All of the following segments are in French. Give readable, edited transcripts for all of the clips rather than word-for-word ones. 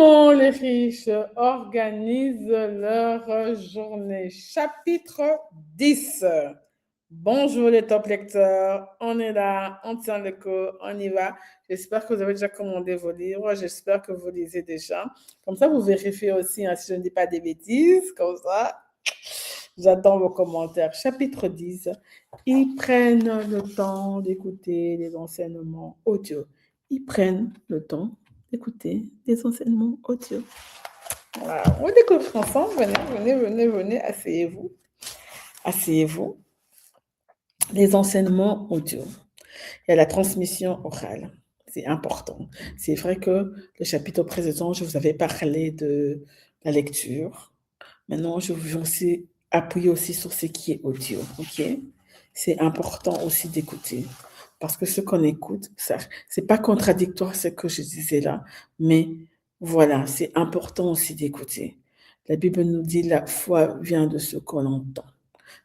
Comment les riches organisent leur journée? Chapitre 10. Bonjour les top lecteurs, on est là, on tient le coup, on y va. J'espère que vous avez déjà commandé vos livres, j'espère que vous lisez déjà. Comme ça, vous vérifiez aussi si je ne dis pas des bêtises, comme ça. J'attends vos commentaires. Chapitre 10. Ils prennent le temps d'écouter les enseignements audio. Ils prennent le temps d'écouter les enseignements audio. Voilà. On découvre ensemble. Venez, asseyez-vous. Asseyez-vous. Les enseignements audio. Il y a la transmission orale. C'est important. C'est vrai que le chapitre précédent, je vous avais parlé de la lecture. Maintenant, je vais aussi appuyer aussi sur ce qui est audio, ok? C'est important aussi d'écouter. Parce que ce qu'on écoute, ça, c'est pas contradictoire ce que je disais là, mais voilà, c'est important aussi d'écouter. La Bible nous dit la foi vient de ce qu'on entend.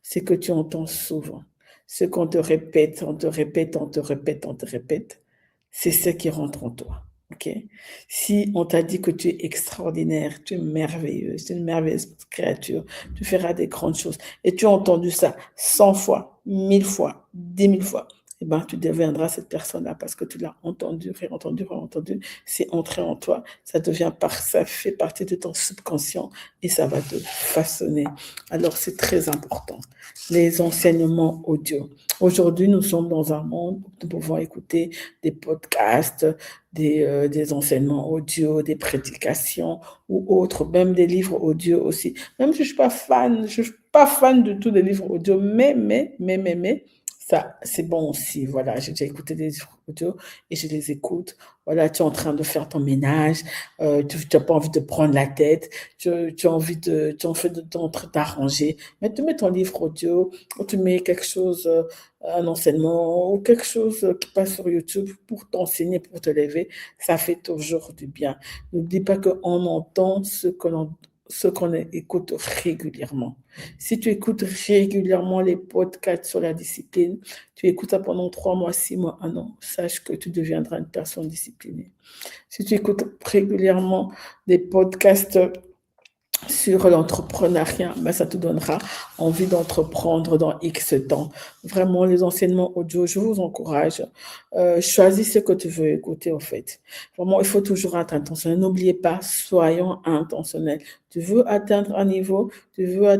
C'est que tu entends souvent. Ce qu'on te répète, on te répète, c'est ce qui rentre en toi. Ok? Si on t'a dit que tu es extraordinaire, tu es merveilleuse, tu es une merveilleuse créature, tu feras des grandes choses, et tu as entendu ça 100 fois, 1000 fois, 10 000 fois, eh ben, tu deviendras cette personne-là parce que tu l'as entendu, réentendu, c'est entré en toi, ça fait partie de ton subconscient et ça va te façonner. Alors, c'est très important. Les enseignements audio. Aujourd'hui, nous sommes dans un monde où nous pouvons écouter des podcasts, des enseignements audio, des prédications ou autres, même des livres audio aussi. Même si je suis pas fan de tous les livres audio, mais, ça, c'est bon aussi. Voilà, j'ai déjà écouté des livres audio et je les écoute. Voilà, tu es en train de faire ton ménage, tu n'as pas envie de prendre la tête, tu as envie t'arranger. Mais tu mets ton livre audio, ou tu mets quelque chose, un enseignement, ou quelque chose qui passe sur YouTube pour t'enseigner, pour te lever. Ça fait toujours du bien. N'oublie pas qu'on entend ce qu'on écoute régulièrement. Si tu écoutes régulièrement les podcasts sur la discipline, tu écoutes ça pendant 3 mois, 6 mois, 1 an, sache que tu deviendras une personne disciplinée. Si tu écoutes régulièrement des podcasts sur l'entrepreneuriat, ben ça te donnera envie d'entreprendre dans X temps. Vraiment, les enseignements audio, je vous encourage. Choisis ce que tu veux écouter, en fait. Vraiment, il faut toujours être intentionnel. N'oubliez pas, soyons intentionnels. Tu veux atteindre un niveau, tu veux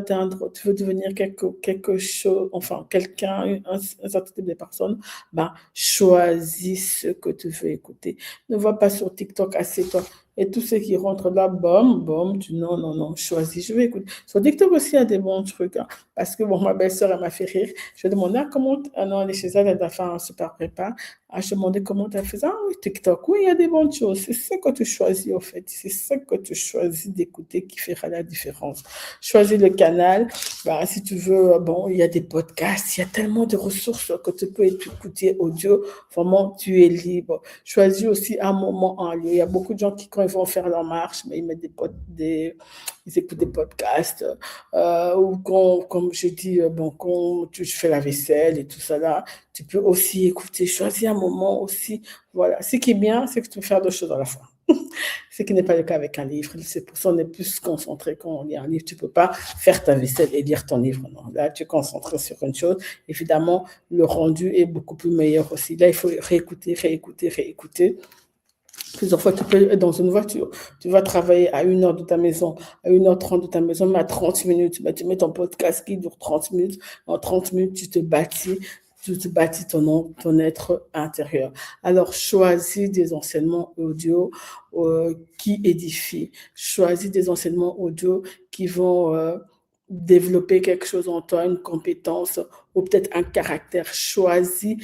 devenir quelque chose, enfin, quelqu'un, un certain type de personne, ben, choisis ce que tu veux écouter. Ne va pas sur TikTok, assieds-toi. Et tout ce qui rentre là, bom, non, choisis. Je vais écouter. Sur TikTok aussi, il y a des bons trucs. Hein, parce que, bon, ma belle-sœur, elle m'a fait rire. Je lui ai demandé, comment, non, elle est chez elle, elle a fait un super prépa. Je lui ai demandé comment tu as fait ça. Ah oui, TikTok, oui, il y a des bonnes choses. C'est ça que tu choisis, en fait. C'est ça que tu choisis d'écouter qui fera la différence. Choisis le canal. Bah, si tu veux, bon, il y a des podcasts. Il y a tellement de ressources que tu peux écouter audio. Vraiment, tu es libre. Choisis aussi un moment en lieu. Il y a beaucoup de gens qui, quand ils vont faire leur marche, mais ils mettent ils écoutent des podcasts, ou comme je dis, bon, quand tu fais la vaisselle et tout ça là, tu peux aussi écouter, choisir un moment aussi. Voilà. Ce qui est bien, c'est que tu peux faire deux choses à la fois. Ce qui n'est pas le cas avec un livre. C'est pour ça qu'on est plus concentré quand on lit un livre. Tu ne peux pas faire ta vaisselle et lire ton livre. Non. Là, tu es concentré sur une chose. Évidemment, le rendu est beaucoup plus meilleur aussi. Là, il faut réécouter. Plusieurs fois, tu peux être dans une voiture. Tu vas travailler à 1 heure de ta maison, à 1h30 de ta maison, mais à 30 minutes. Ben, tu mets ton podcast qui dure 30 minutes. En 30 minutes, tu te bâtis ton être intérieur. Alors, choisis des enseignements audio qui édifient. Choisis des enseignements audio qui vont développer quelque chose en toi, une compétence ou peut-être un caractère. Choisis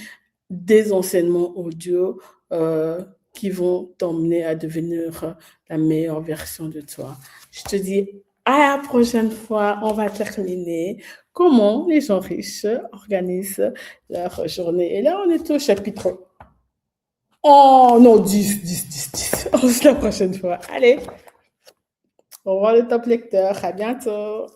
des enseignements audio qui vont t'emmener à devenir la meilleure version de toi. Je te dis à la prochaine fois, on va terminer comment les gens riches organisent leur journée. Et là, on est au chapitre... Oh non, 10. On se la prochaine fois. Allez, au revoir les top lecteurs, à bientôt.